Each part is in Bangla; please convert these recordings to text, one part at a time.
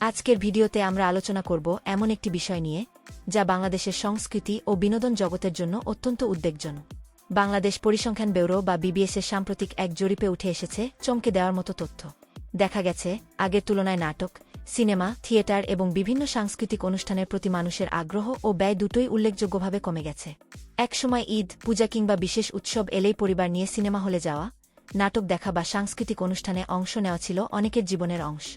আজকের ভিডিওতে আমরা আলোচনা করব এমন একটি বিষয় নিয়ে যা বাংলাদেশের সংস্কৃতি ও বিনোদন জগতের জন্য অত্যন্ত উদ্বেগজনক। বাংলাদেশ পরিসংখ্যান ব্যুরো বা বিবিএসের সাম্প্রতিক এক জরিপে উঠে এসেছে চমকে দেওয়ার মতো তথ্য। দেখা গেছে আগের তুলনায় নাটক, সিনেমা, থিয়েটার এবং বিভিন্ন সাংস্কৃতিক অনুষ্ঠানের প্রতি মানুষের আগ্রহ ও ব্যয় দুটোই উল্লেখযোগ্যভাবে কমে গেছে। একসময় ঈদ, পূজা কিংবা বিশেষ উৎসব এলেই পরিবার নিয়ে সিনেমা হলে যাওয়া, নাটক দেখা বা সাংস্কৃতিক অনুষ্ঠানে অংশ নেওয়া ছিল অনেকের জীবনের অংশ।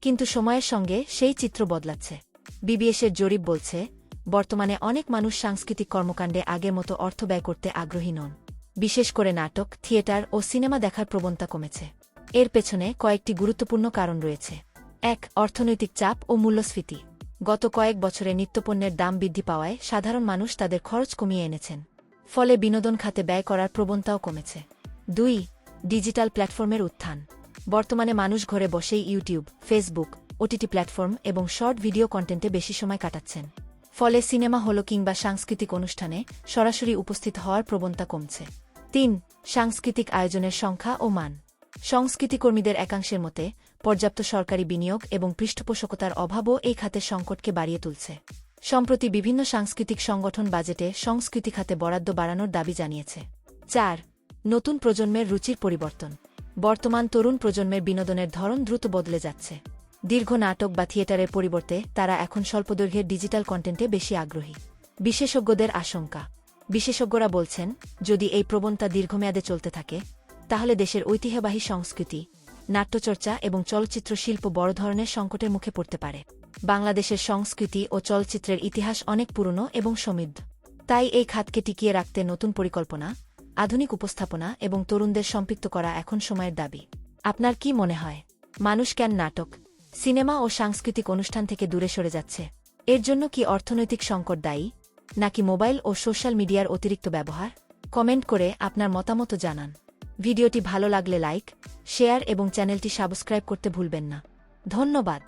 কিন্তু সময়ের সঙ্গে সেই চিত্র বদলাচ্ছে। বিবিএসের জরিপ বলছে, বর্তমানে অনেক মানুষ সাংস্কৃতিক কর্মকাণ্ডে আগের মতো অর্থ ব্যয় করতে আগ্রহী নন। বিশেষ করে নাটক, থিয়েটার ও সিনেমা দেখার প্রবণতা কমেছে। এর পেছনে কয়েকটি গুরুত্বপূর্ণ কারণ রয়েছে। ১. অর্থনৈতিক চাপ ও মূল্যস্ফীতি। গত কয়েক বছরে নিত্যপণ্যের দাম বৃদ্ধি পাওয়ায় সাধারণ মানুষ তাদের খরচ কমিয়ে এনেছেন। ফলে বিনোদন খাতে ব্যয় করার প্রবণতাও কমেছে। ২. ডিজিটাল প্ল্যাটফর্মের উত্থান। বর্তমানে মানুষ ঘরে বসেই ইউটিউব, ফেসবুক, ওটিটি প্ল্যাটফর্ম এবং শর্ট ভিডিও কন্টেন্টে বেশি সময় কাটাচ্ছেন। ফলে সিনেমা হল কিংবা সাংস্কৃতিক অনুষ্ঠানে সরাসরি উপস্থিত হওয়ার প্রবণতা কমছে। ৩. সাংস্কৃতিক আয়োজনের সংখ্যা ও মান। সংস্কৃতিকর্মীদের একাংশের মতে পর্যাপ্ত সরকারি বিনিয়োগ এবং পৃষ্ঠপোষকতার অভাবও এই খাতের সংকটকে বাড়িয়ে তুলছে। সম্প্রতি বিভিন্ন সাংস্কৃতিক সংগঠন বাজেটে সংস্কৃতি খাতে বরাদ্দ বাড়ানোর দাবি জানিয়েছে। ৪. নতুন প্রজন্মের রুচির পরিবর্তন। বর্তমান তরুণ প্রজন্মের বিনোদনের ধরন দ্রুত বদলে যাচ্ছে। দীর্ঘ নাটক বা থিয়েটারের পরিবর্তে তারা এখন স্বল্পদৈর্ঘ্যের ডিজিটাল কন্টেন্টে বেশি আগ্রহী। বিশেষজ্ঞদের আশঙ্কা। বিশেষজ্ঞরা বলছেন, যদি এই প্রবণতা দীর্ঘমেয়াদে চলতে থাকে তাহলে দেশের ঐতিহ্যবাহী সংস্কৃতি, নাট্যচর্চা এবং চলচ্চিত্র শিল্প বড় ধরনের সংকটের মুখে পড়তে পারে। বাংলাদেশের সংস্কৃতি ও চলচ্চিত্রের ইতিহাস অনেক পুরনো এবং সমৃদ্ধ। তাই এই খাতকে টিকিয়ে রাখতে নতুন পরিকল্পনা, আধুনিক উপস্থাপনা এবং তরুণদের সম্পৃক্ত করা এখন সময়ের দাবি। আপনার কি মনে হয়, মানুষ কেন নাটক, সিনেমা ও সাংস্কৃতিক অনুষ্ঠান থেকে দূরে সরে যাচ্ছে? এর জন্য কি অর্থনৈতিক সংকট দায়ী, নাকি মোবাইল ও সোশ্যাল মিডিয়ার অতিরিক্ত ব্যবহার? কমেন্ট করে আপনার মতামত জানান। ভিডিওটি ভালো লাগলে লাইক, শেয়ার এবং চ্যানেলটি সাবস্ক্রাইব করতে ভুলবেন না। ধন্যবাদ।